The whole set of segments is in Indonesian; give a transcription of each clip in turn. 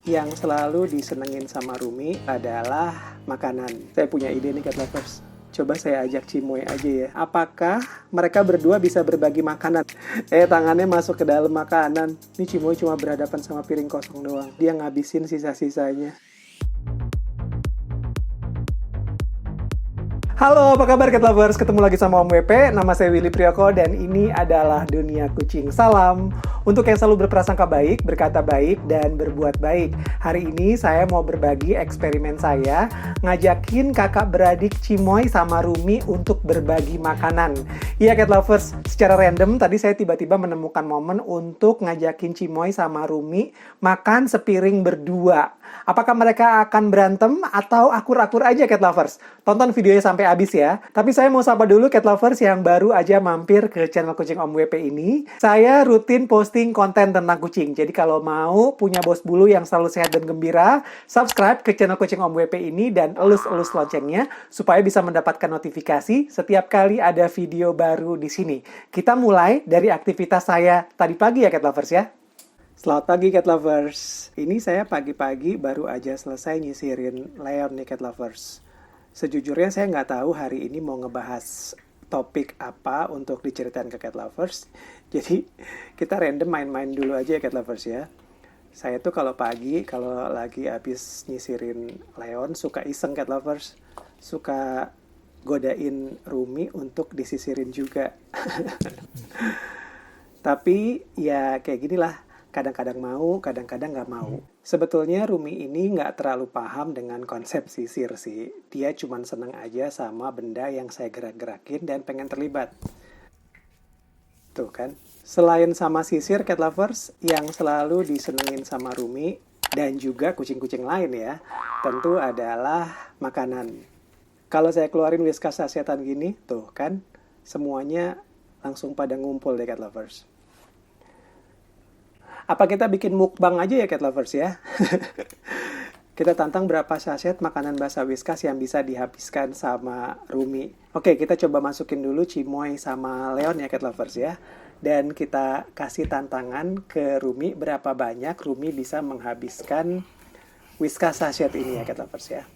yang selalu disenengin sama Rumi adalah makanan. Saya punya ide nih, Cat Lovers. Coba saya ajak Cimoy aja ya. Apakah mereka berdua bisa berbagi makanan? Tangannya masuk ke dalam makanan. Ini Cimoy cuma berhadapan sama piring kosong doang. Dia ngabisin sisa-sisanya. Halo, apa kabar Cat Lovers? Ketemu lagi sama Om WP, nama saya Willy Priyoko, dan ini adalah Dunia Kucing. Salam untuk yang selalu berprasangka baik, berkata baik, dan berbuat baik. Hari ini saya mau berbagi eksperimen saya, ngajakin kakak beradik Cimoy sama Rumi untuk berbagi makanan. Iya Cat Lovers, secara random tadi saya tiba-tiba menemukan momen untuk ngajakin Cimoy sama Rumi makan sepiring berdua. Apakah mereka akan berantem atau akur-akur aja Cat Lovers? Tonton videonya sampai habis ya. Tapi saya mau sapa dulu Cat Lovers yang baru aja mampir ke channel Kucing Om WP ini. Saya rutin posting konten tentang kucing. Jadi kalau mau punya bos bulu yang selalu sehat dan gembira, subscribe ke channel Kucing Om WP ini dan elus-elus loncengnya supaya bisa mendapatkan notifikasi setiap kali ada video baru di sini. Kita mulai dari aktivitas saya tadi pagi ya Cat Lovers ya. Selamat pagi Cat Lovers. Ini saya pagi-pagi baru aja selesai nyisirin Leon nih Cat Lovers. Sejujurnya saya nggak tahu hari ini mau ngebahas topik apa untuk diceritain ke Cat Lovers. Jadi kita random main-main dulu aja ya Cat Lovers ya. Saya tuh kalau pagi, kalau lagi habis nyisirin Leon, suka iseng Cat Lovers. Suka godain Rumi untuk disisirin juga. Tapi ya kayak ginilah. Kadang-kadang mau, kadang-kadang nggak mau. Sebetulnya Rumi ini nggak terlalu paham dengan konsep sisir sih. Dia cuma seneng aja sama benda yang saya gerak-gerakin dan pengen terlibat. Tuh kan. Selain sama sisir Cat Lovers, yang selalu disenengin sama Rumi, dan juga kucing-kucing lain ya, tentu adalah makanan. Kalau saya keluarin whiskas sasetan gini, tuh kan, semuanya langsung pada ngumpul deh Cat Lovers. Apa kita bikin mukbang aja ya Cat Lovers ya? Kita tantang berapa saset makanan basah whiskas yang bisa dihabiskan sama Rumi. Oke, kita coba masukin dulu Cimoy sama Leon ya Cat Lovers ya. Dan kita kasih tantangan ke Rumi berapa banyak Rumi bisa menghabiskan whiskas saset ini ya Cat Lovers ya.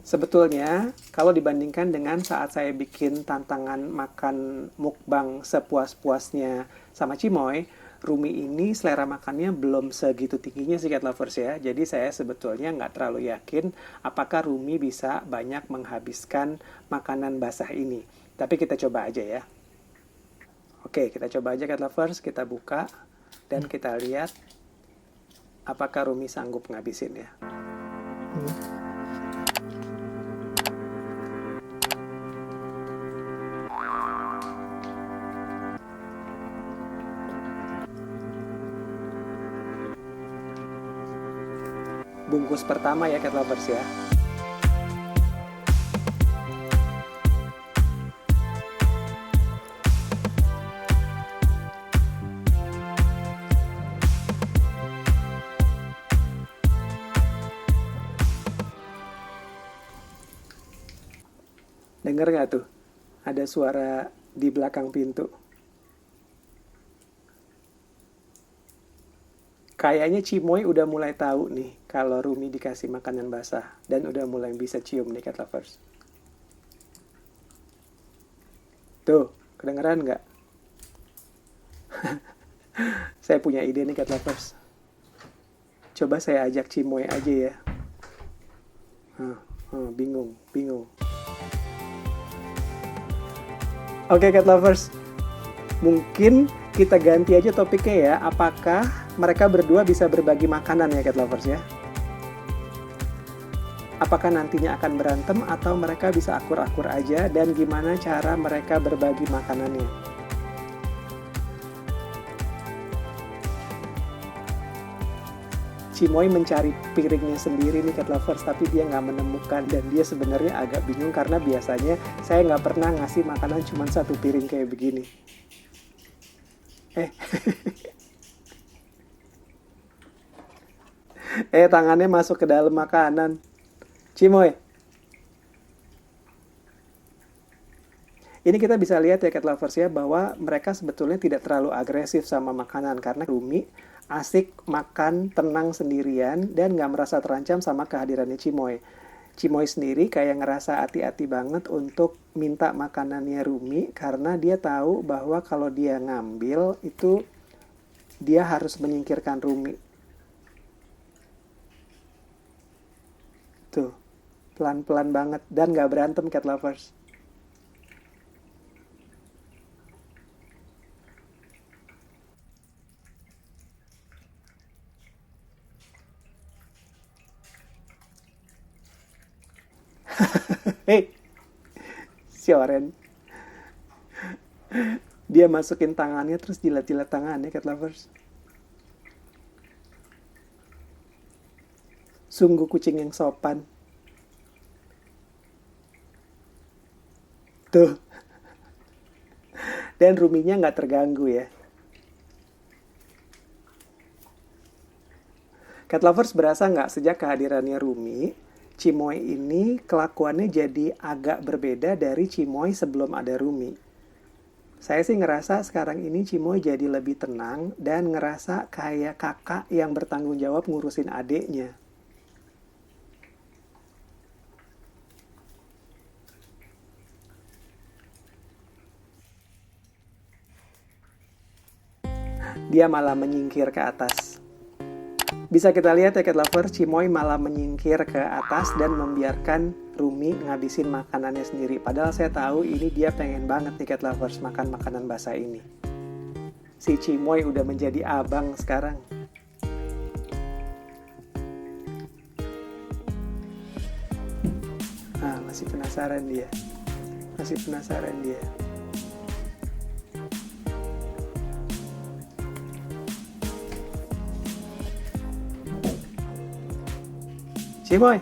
Sebetulnya, kalau dibandingkan dengan saat saya bikin tantangan makan mukbang sepuas-puasnya sama Cimoy, Rumi ini selera makannya belum segitu tingginya sih Cat Lovers ya. Jadi saya sebetulnya nggak terlalu yakin apakah Rumi bisa banyak menghabiskan makanan basah ini. Tapi kita coba aja ya. Oke, kita coba aja Cat Lovers. Kita buka dan kita lihat apakah Rumi sanggup ngabisin ya. Bungkus pertama ya Cat Lovers ya. Dengar nggak tuh? Ada suara di belakang pintu. Kayaknya Cimoy udah mulai tahu nih kalau Rumi dikasih makanan basah dan udah mulai bisa cium nih Cat Lovers. Tuh, kedengeran nggak? Saya punya ide nih Cat Lovers. Coba saya ajak Cimoy aja ya. Bingung. Oke Cat Lovers, mungkin kita ganti aja topiknya ya. Apakah mereka berdua bisa berbagi makanan ya Cat Lovers ya? Apakah nantinya akan berantem atau mereka bisa akur-akur aja, dan gimana cara mereka berbagi makanannya? Cimoy mencari piringnya sendiri nih Cat Lovers, tapi dia nggak menemukan, dan dia sebenarnya agak bingung karena biasanya saya nggak pernah ngasih makanan cuma satu piring kayak begini. Tangannya masuk ke dalam makanan. Cimoy. Ini kita bisa lihat ya Cat Lovers ya, bahwa mereka sebetulnya tidak terlalu agresif sama makanan karena Rumi asik makan tenang sendirian dan nggak merasa terancam sama kehadirannya Cimoy. Cimoy sendiri kayak ngerasa hati-hati banget untuk minta makanannya Rumi karena dia tahu bahwa kalau dia ngambil itu dia harus menyingkirkan Rumi. Tuh, pelan-pelan banget dan nggak berantem cat lovers. Hei, si Oren. Dia masukin tangannya terus jilat-jilat tangannya cat lovers. Sungguh kucing yang sopan. Tuh. Dan Ruminya nggak terganggu ya. Cat lovers berasa nggak sejak kehadirannya Rumi, Cimoy ini kelakuannya jadi agak berbeda dari Cimoy sebelum ada Rumi. Saya sih ngerasa sekarang ini Cimoy jadi lebih tenang dan ngerasa kayak kakak yang bertanggung jawab ngurusin adeknya. Dia malah menyingkir ke atas. Bisa kita lihat ya cat lovers, Cimoy malah menyingkir ke atas dan membiarkan Rumi ngabisin makanannya sendiri. Padahal saya tahu ini dia pengen banget nih cat lovers makan makanan basah ini. Si Cimoy udah menjadi abang sekarang. Ah, masih penasaran dia. Masih penasaran dia. Cimoy.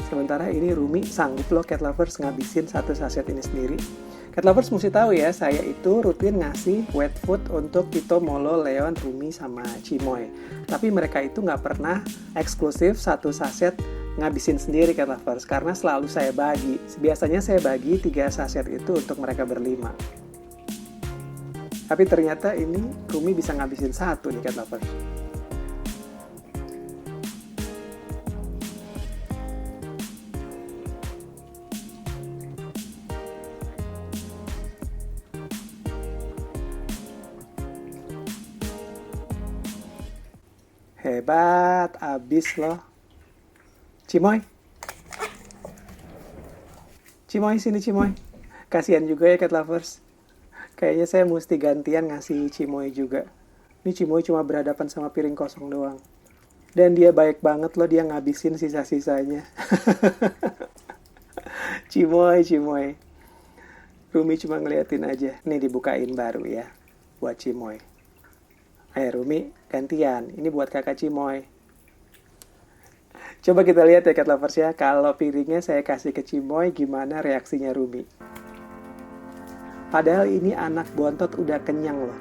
Sementara ini Rumi sanggup loh cat lovers ngabisin satu saset ini sendiri. Cat lovers mesti tahu ya, saya itu rutin ngasih wet food untuk Tito, Molo, Leon, Rumi, sama Cimoy. Tapi mereka itu nggak pernah eksklusif satu saset ngabisin sendiri cat lovers, karena selalu saya bagi. Biasanya saya bagi 3 saset itu untuk mereka berlima. Tapi ternyata ini Rumi bisa ngabisin 1 nih cat lovers. Hebat, abis loh. Cimoy. Cimoy, sini Cimoy. Kasihan juga ya cat lovers. Kayaknya saya mesti gantian ngasih Cimoy juga. Ini Cimoy cuma berhadapan sama piring kosong doang. Dan dia baik banget loh, dia ngabisin sisa-sisanya. Cimoy, Cimoy. Rumi cuma ngeliatin aja. Nih dibukain baru ya. Buat Cimoy. Ayo Rumi, gantian. Ini buat kakak Cimoy. Coba kita lihat ya cat lovers ya. Kalau piringnya saya kasih ke Cimoy, gimana reaksinya Rumi. Padahal ini anak bontot udah kenyang loh.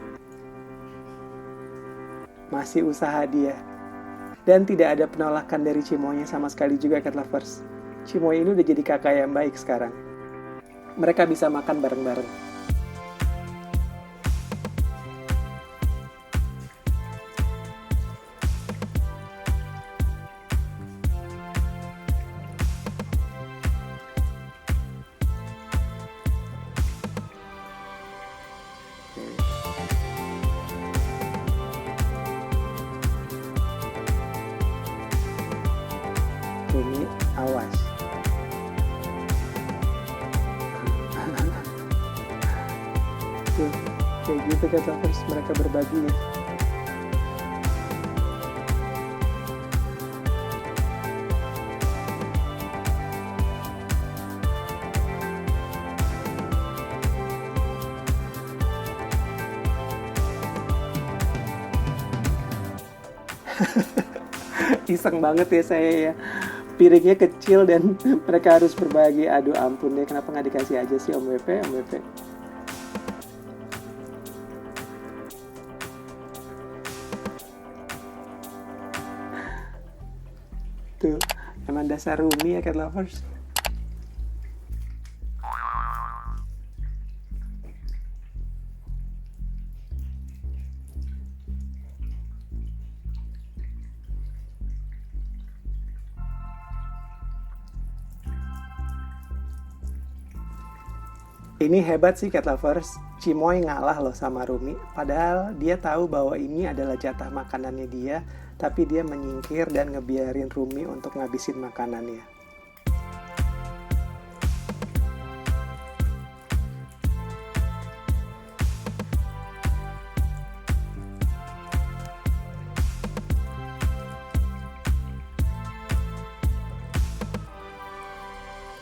Masih usaha dia. Dan tidak ada penolakan dari Cimoynya sama sekali juga cat lovers. Cimoy ini udah jadi kakak yang baik sekarang. Mereka bisa makan bareng-bareng. Rumi, awas. Tuh, kayak gitu kan lovers, mereka berbagi ya. Iseng banget ya saya ya. Piringnya kecil dan mereka harus berbagi. Aduh ampun deh, kenapa nggak dikasih aja sih Om WP, Om WP. Tuh, emang dasar Rumi ya cat lovers. Ini hebat sih cat lovers, Cimoy ngalah loh sama Rumi. Padahal dia tahu bahwa ini adalah jatah makanannya dia, tapi dia menyingkir dan ngebiarin Rumi untuk ngabisin makanannya.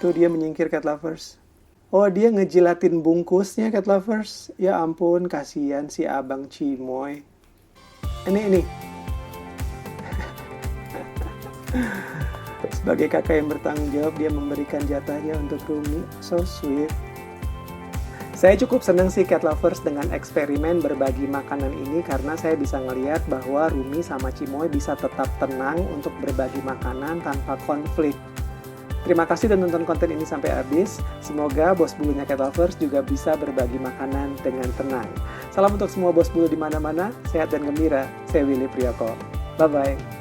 Tuh dia menyingkir cat lovers. Oh, dia ngejilatin bungkusnya cat lovers. Ya ampun, kasihan si abang Cimoy. Ini. Sebagai kakak yang bertanggung jawab, dia memberikan jatahnya untuk Rumi. So sweet. Saya cukup seneng sih cat lovers dengan eksperimen berbagi makanan ini karena saya bisa ngeliat bahwa Rumi sama Cimoy bisa tetap tenang untuk berbagi makanan tanpa konflik. Terima kasih sudah nonton konten ini sampai habis. Semoga bos bulunya cat lovers juga bisa berbagi makanan dengan tenang. Salam untuk semua bos bulu di mana-mana, sehat dan gembira. Saya Willy Priyoko. Bye-bye.